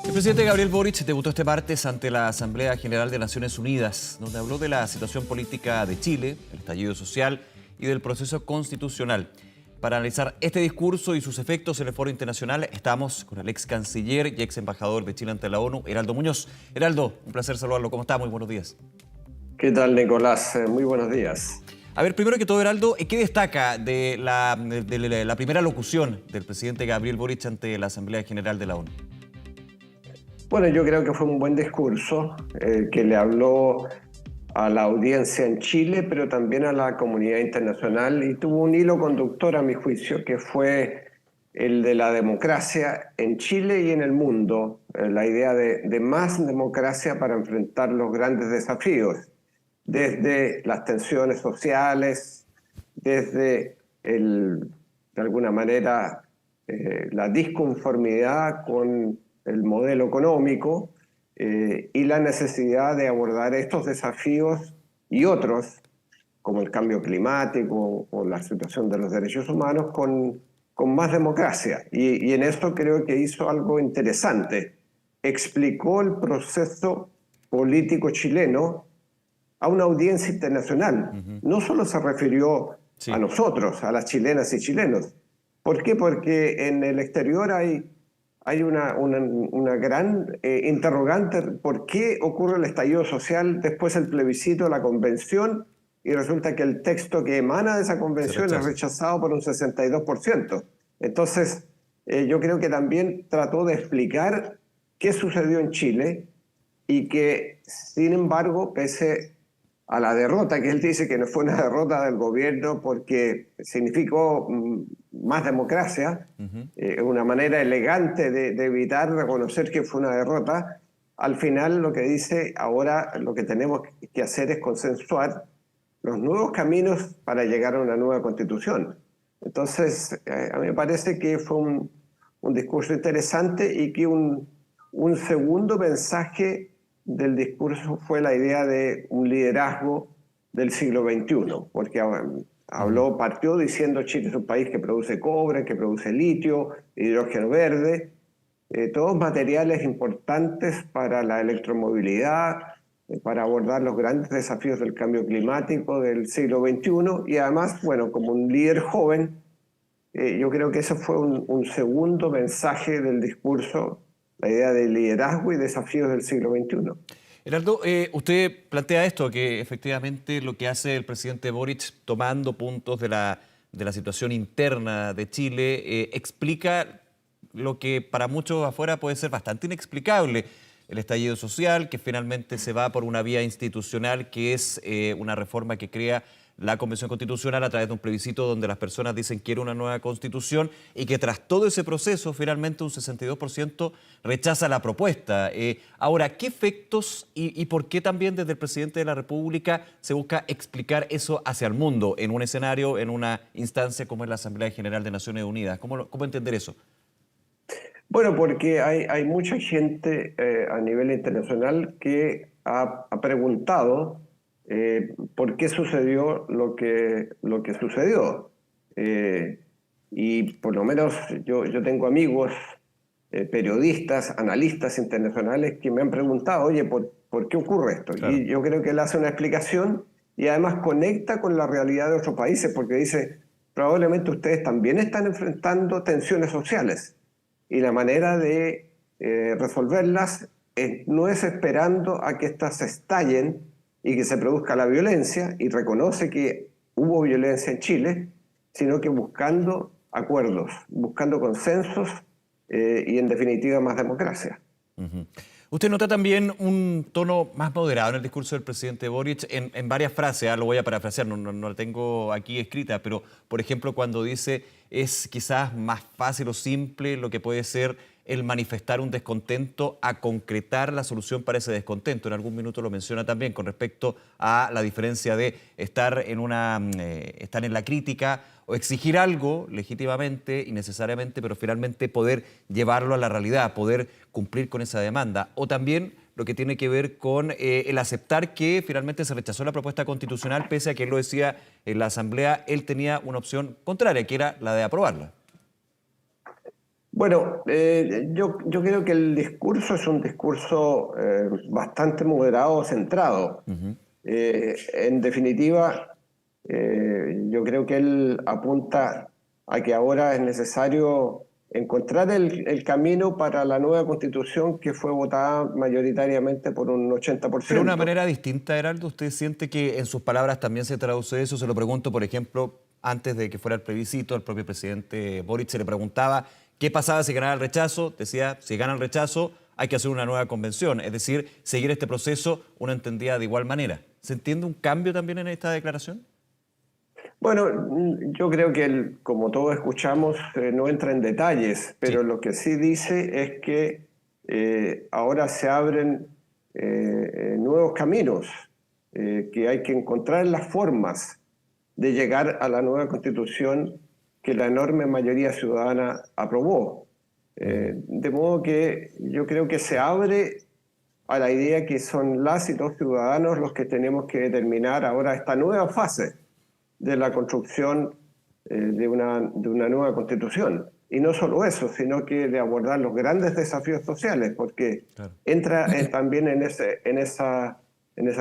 El presidente Gabriel Boric debutó este martes ante la Asamblea General de Naciones Unidas, donde habló de la situación política de Chile, el estallido social y del proceso constitucional. Para analizar este discurso y sus efectos en el foro internacional, estamos con el ex canciller y ex embajador de Chile ante la ONU, Heraldo Muñoz. Heraldo, un placer saludarlo. ¿Cómo está? Muy buenos días. ¿Qué tal, Nicolás? Muy buenos días. A ver, primero que todo, Heraldo, ¿qué destaca de la primera locución del presidente Gabriel Boric ante la Asamblea General de la ONU? Bueno, yo creo que fue un buen discurso que le habló a la audiencia en Chile, pero también a la comunidad internacional, y tuvo un hilo conductor, a mi juicio, que fue el de la democracia en Chile y en el mundo, la idea de más democracia para enfrentar los grandes desafíos, desde las tensiones sociales, desde de alguna manera la disconformidad con el modelo económico y la necesidad de abordar estos desafíos y otros, como el cambio climático o la situación de los derechos humanos, con más democracia. Y en esto creo que hizo algo interesante. Explicó el proceso político chileno a una audiencia internacional. No solo se refirió a nosotros, a las chilenas y chilenos. ¿Por qué? Porque en el exterior hay una gran interrogante. ¿Por qué ocurre el estallido social, después el plebiscito, la convención, y resulta que el texto que emana de esa convención es rechazado por un 62%? Entonces, yo creo que también trató de explicar qué sucedió en Chile y que, sin embargo, pese a la derrota, que él dice que no fue una derrota del gobierno porque significó más democracia, una manera elegante de evitar reconocer que fue una derrota. Al final lo que dice, ahora lo que tenemos que hacer es consensuar los nuevos caminos para llegar a una nueva constitución. Entonces, a mí me parece que fue un discurso interesante y que un segundo mensaje del discurso fue la idea de un liderazgo del siglo XXI, porque partió diciendo Chile es un país que produce cobre, que produce litio, hidrógeno verde, todos materiales importantes para la electromovilidad, para abordar los grandes desafíos del cambio climático del siglo XXI, y además, bueno, como un líder joven, yo creo que eso fue un segundo mensaje del discurso, la idea de liderazgo y desafíos del siglo XXI. Heraldo, usted plantea esto, que efectivamente lo que hace el presidente Boric, tomando puntos de la situación interna de Chile, explica lo que para muchos afuera puede ser bastante inexplicable. El estallido social, que finalmente se va por una vía institucional, que es una reforma que crea la Convención Constitucional a través de un plebiscito donde las personas dicen quiero una nueva constitución, y que tras todo ese proceso finalmente un 62% rechaza la propuesta. Ahora, ¿qué efectos y por qué también desde el presidente de la República se busca explicar eso hacia el mundo en un escenario, en una instancia como es la Asamblea General de Naciones Unidas? ¿Cómo entender eso? Bueno, porque hay mucha gente a nivel internacional que ha preguntado por qué sucedió lo que sucedió. Y por lo menos yo tengo amigos, periodistas, analistas internacionales que me han preguntado, oye, ¿por qué ocurre esto? Claro. Y yo creo que él hace una explicación y además conecta con la realidad de otros países, porque dice, probablemente ustedes también están enfrentando tensiones sociales. Y la manera de resolverlas no es esperando a que éstas estallen y que se produzca la violencia, y reconoce que hubo violencia en Chile, sino que buscando acuerdos, buscando consensos y en definitiva más democracia. Usted nota también un tono más moderado en el discurso del presidente Boric en varias frases, lo voy a parafrasear, no la tengo aquí escrita, pero por ejemplo cuando dice es quizás más fácil o simple lo que puede ser el manifestar un descontento a concretar la solución para ese descontento. En algún minuto lo menciona también con respecto a la diferencia de estar en la crítica o exigir algo legítimamente y necesariamente, pero finalmente poder llevarlo a la realidad, poder cumplir con esa demanda. O también lo que tiene que ver con el aceptar que finalmente se rechazó la propuesta constitucional, pese a que él lo decía en la Asamblea, él tenía una opción contraria, que era la de aprobarla. Bueno, yo creo que el discurso es un discurso bastante moderado, centrado. En definitiva, yo creo que él apunta a que ahora es necesario encontrar el camino para la nueva constitución que fue votada mayoritariamente por un Pero de una 80%. manera distinta, Heraldo, ¿usted siente que en sus palabras también se traduce eso? Se lo pregunto, por ejemplo, antes de que fuera el plebiscito, al propio presidente Boric se le preguntaba qué pasaba si ganaba el rechazo. Decía, si gana el rechazo, hay que hacer una nueva convención. Es decir, seguir este proceso, uno entendía de igual manera. ¿Se entiende un cambio también en esta declaración? Bueno, yo creo que él, como todos escuchamos, no entra en detalles, pero Sí. lo que sí dice es que ahora se abren nuevos caminos, que hay que encontrar las formas de llegar a la nueva constitución que la enorme mayoría ciudadana aprobó. De modo que yo creo que se abre a la idea que son las y los ciudadanos los que tenemos que determinar ahora esta nueva fase de la construcción de una nueva constitución. Y no solo eso, sino que de abordar los grandes desafíos sociales, porque Claro. entra también en esa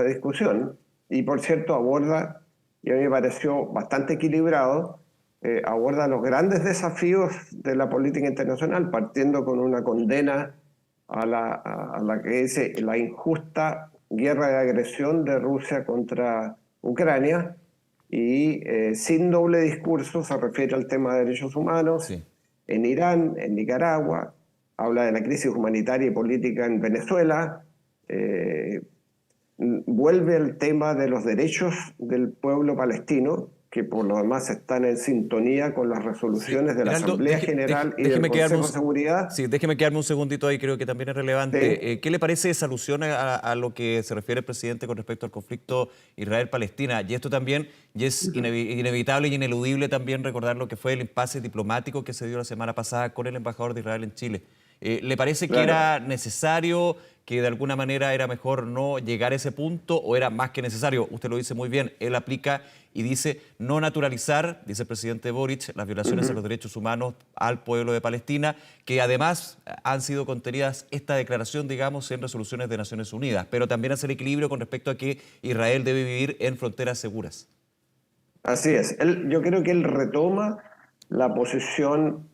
discusión. Y por cierto, aborda, y a mí me pareció bastante equilibrado, aborda los grandes desafíos de la política internacional, partiendo con una condena a la que dice la injusta guerra de agresión de Rusia contra Ucrania, y sin doble discurso se refiere al tema de derechos humanos Sí. en Irán, en Nicaragua, habla de la crisis humanitaria y política en Venezuela, eh, vuelve al tema de los derechos del pueblo palestino, que por lo demás están en sintonía con las Sí. resoluciones de la Heraldo, Asamblea General y del déjeme quedarme Consejo de Seguridad. sí, déjeme quedarme un segundito ahí, creo que también es relevante. Sí. ¿Qué le parece esa alusión a lo que se refiere el presidente con respecto al conflicto Israel-Palestina? Y esto también, y es inevitable y ineludible también recordar lo que fue el impasse diplomático que se dio la semana pasada con el embajador de Israel en Chile. ¿Le parece que Claro. era necesario, que de alguna manera era mejor no llegar a ese punto o era más que necesario? Usted lo dice muy bien, él aplica y dice no naturalizar, dice el presidente Boric, las violaciones a los derechos humanos al pueblo de Palestina, que además han sido contenidas esta declaración, digamos, en resoluciones de Naciones Unidas, pero también hace el equilibrio con respecto a que Israel debe vivir en fronteras seguras. Así es. Yo creo que él retoma la posición,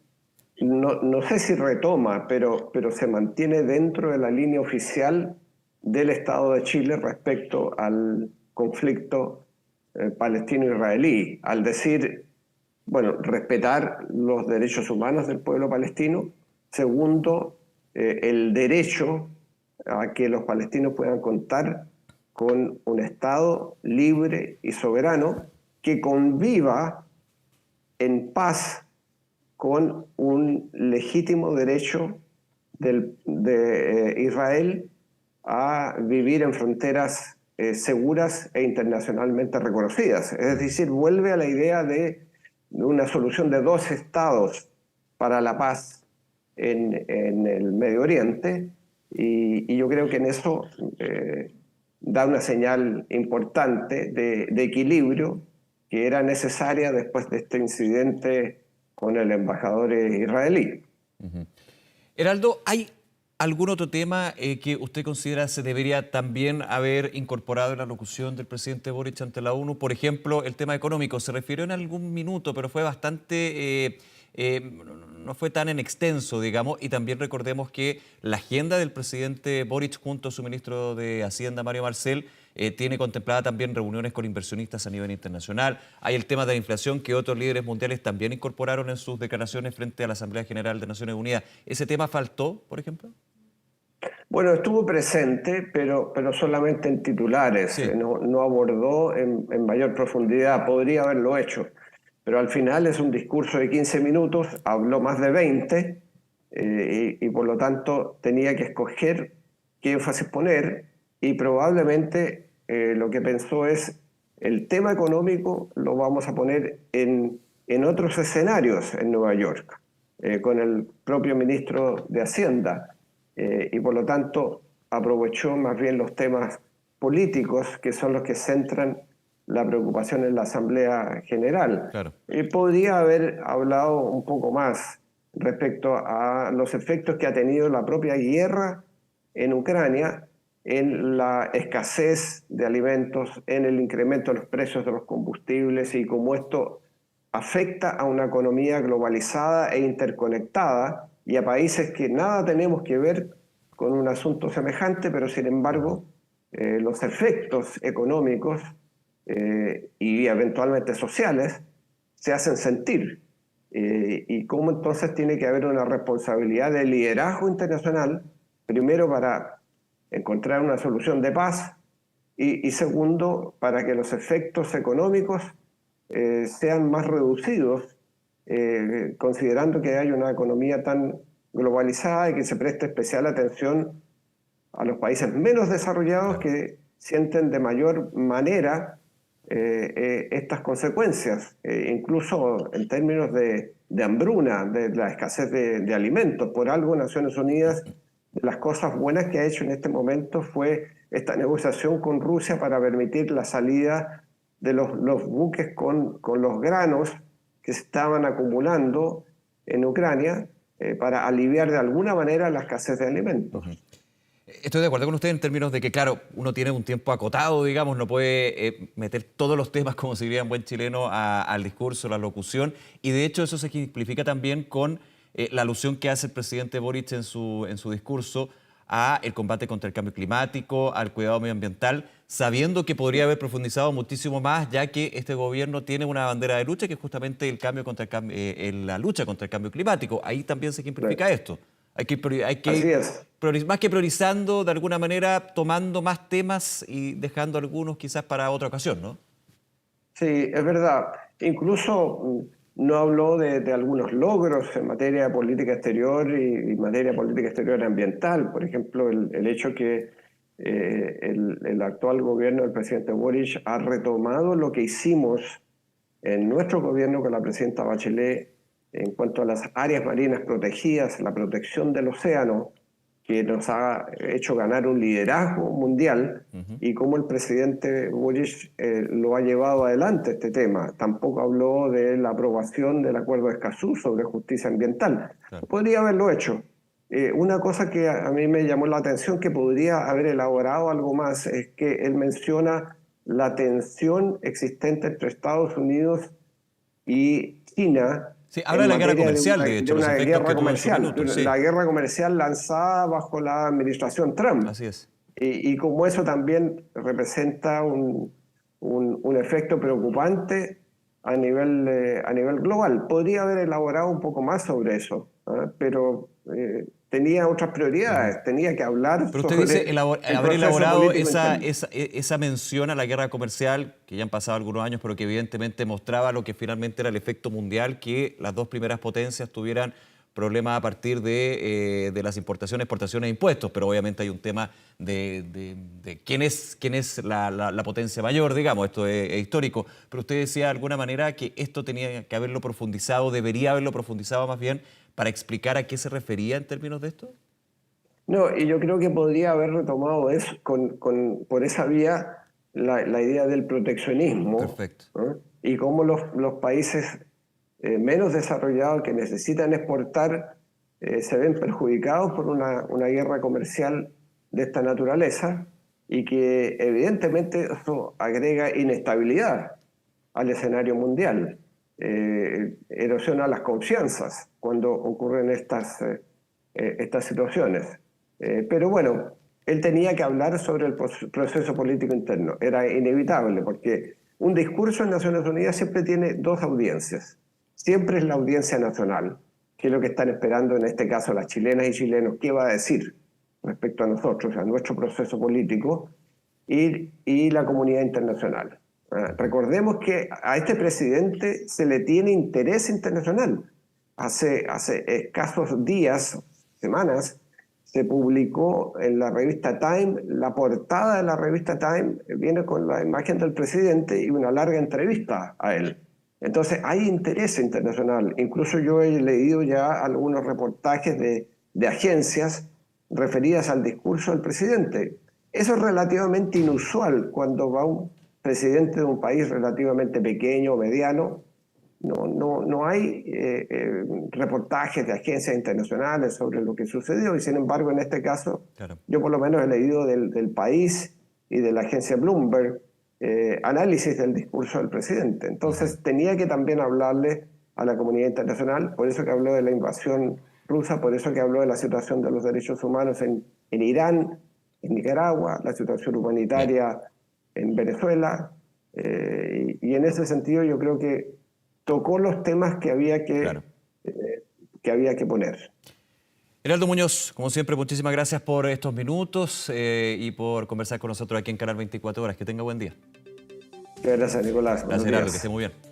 no sé si retoma, pero se mantiene dentro de la línea oficial del Estado de Chile respecto al conflicto palestino-israelí, al decir, bueno, respetar los derechos humanos del pueblo palestino. Segundo, el derecho a que los palestinos puedan contar con un Estado libre y soberano que conviva en paz con un legítimo derecho de Israel a vivir en fronteras seguras e internacionalmente reconocidas. Es decir, vuelve a la idea de una solución de dos estados para la paz en el Medio Oriente, y yo creo que en eso da una señal importante de equilibrio que era necesaria después de este incidente con el embajador israelí. Heraldo, ¿hay algún otro tema que usted considera se debería también haber incorporado en la locución del presidente Boric ante la ONU? Por ejemplo, el tema económico. Se refirió en algún minuto, pero fue bastante, no fue tan en extenso, digamos. Y también recordemos que la agenda del presidente Boric junto a su ministro de Hacienda, Mario Marcel, tiene contemplada también reuniones con inversionistas a nivel internacional. Hay el tema de la inflación que otros líderes mundiales también incorporaron en sus declaraciones frente a la Asamblea General de Naciones Unidas. ¿Ese tema faltó, por ejemplo? Bueno, estuvo presente, pero solamente en titulares, Sí. no abordó en mayor profundidad, podría haberlo hecho, pero al final es un discurso de 15 minutos, habló más de 20, y por lo tanto tenía que escoger qué énfasis poner, y probablemente lo que pensó es el tema económico lo vamos a poner en otros escenarios en Nueva York, con el propio ministro de Hacienda. Y por lo tanto aprovechó más bien los temas políticos, que son los que centran la preocupación en la Asamblea General. Claro. Podría haber hablado un poco más respecto a los efectos que ha tenido la propia guerra en Ucrania en la escasez de alimentos, en el incremento de los precios de los combustibles y cómo esto afecta a una economía globalizada e interconectada y a países que nada tenemos que ver con un asunto semejante, pero sin embargo los efectos económicos y eventualmente sociales se hacen sentir. Y cómo entonces tiene que haber una responsabilidad de liderazgo internacional, primero para encontrar una solución de paz y segundo para que los efectos económicos sean más reducidos, considerando que hay una economía tan globalizada y que se preste especial atención a los países menos desarrollados que sienten de mayor manera estas consecuencias, incluso en términos de hambruna, de la escasez de alimentos. Por algo Naciones Unidas, las cosas buenas que ha hecho en este momento fue esta negociación con Rusia para permitir la salida de los buques con los granos que se estaban acumulando en Ucrania para aliviar de alguna manera la escasez de alimentos. Estoy de acuerdo con usted en términos de que, claro, uno tiene un tiempo acotado, digamos, no puede meter todos los temas, como se diría en buen chileno, al discurso, la locución, y de hecho eso se ejemplifica también con la alusión que hace el presidente Boric en su discurso a el combate contra el cambio climático, al cuidado medioambiental, sabiendo que podría haber profundizado muchísimo más, ya que este gobierno tiene una bandera de lucha que es justamente el cambio contra la lucha contra el cambio climático. Ahí también se ejemplifica esto. Hay que más que priorizando, de alguna manera, tomando más temas y dejando algunos quizás para otra ocasión, ¿no? Sí, es verdad. Incluso no habló de algunos logros en materia de política exterior y materia de política exterior ambiental. Por ejemplo, el hecho que el actual gobierno del presidente Boric ha retomado lo que hicimos en nuestro gobierno con la presidenta Bachelet en cuanto a las áreas marinas protegidas, la protección del océano, que nos ha hecho ganar un liderazgo mundial, y cómo el presidente Boric lo ha llevado adelante este tema. Tampoco habló de la aprobación del Acuerdo de Escazú sobre justicia ambiental. Claro. Podría haberlo hecho. Una cosa que a mí me llamó la atención, que podría haber elaborado algo más, es que él menciona la tensión existente entre Estados Unidos y China. Sí, habla de la guerra comercial, de hecho, una guerra comercial, la guerra comercial lanzada bajo la administración Trump. Así es. Y como eso también representa un efecto preocupante a nivel global. Podría haber elaborado un poco más sobre eso, pero tenía otras prioridades, tenía que hablar pero usted sobre dice haber elaborado esa mención a la guerra comercial, que ya han pasado algunos años, pero que evidentemente mostraba lo que finalmente era el efecto mundial, que las dos primeras potencias tuvieran problemas a partir de las importaciones, exportaciones e impuestos, pero obviamente hay un tema de quién es la potencia mayor, digamos, esto es histórico. Pero usted decía de alguna manera que esto tenía que haberlo profundizado, debería haberlo profundizado más bien, para explicar a qué se refería en términos de esto. No, y yo creo que podría haber retomado eso por esa vía la idea del proteccionismo. Perfecto. ¿No? Y cómo los países menos desarrollados que necesitan exportar se ven perjudicados por una guerra comercial de esta naturaleza, y que evidentemente eso agrega inestabilidad al escenario mundial, erosiona las confianzas cuando ocurren estas situaciones. Pero bueno, él tenía que hablar sobre el proceso político interno, era inevitable, porque un discurso en Naciones Unidas siempre tiene dos audiencias. Siempre es la audiencia nacional, que es lo que están esperando en este caso las chilenas y chilenos, qué va a decir respecto a nosotros, a nuestro proceso político, y la comunidad internacional. Recordemos que a este presidente se le tiene interés internacional. Hace escasos días, semanas, se publicó en la revista Time, la portada de la revista Time viene con la imagen del presidente y una larga entrevista a él. Entonces hay interés internacional. Incluso yo he leído ya algunos reportajes de agencias referidas al discurso del presidente. Eso es relativamente inusual cuando va un presidente de un país relativamente pequeño o mediano no hay reportajes de agencias internacionales sobre lo que sucedió, y sin embargo en este caso Claro. yo por lo menos he leído del País y de la agencia Bloomberg análisis del discurso del presidente. Entonces tenía que también hablarle a la comunidad internacional, por eso que habló de la invasión rusa, por eso que habló de la situación de los derechos humanos en Irán, en Nicaragua, la situación humanitaria en Venezuela, y en ese sentido yo creo que tocó los temas que Claro. que había que poner. Heraldo Muñoz, como siempre, muchísimas gracias por estos minutos y por conversar con nosotros aquí en Canal 24 Horas. Que tenga buen día. Gracias, Nicolás. Buenos Gracias, Heraldo, que días. esté muy bien.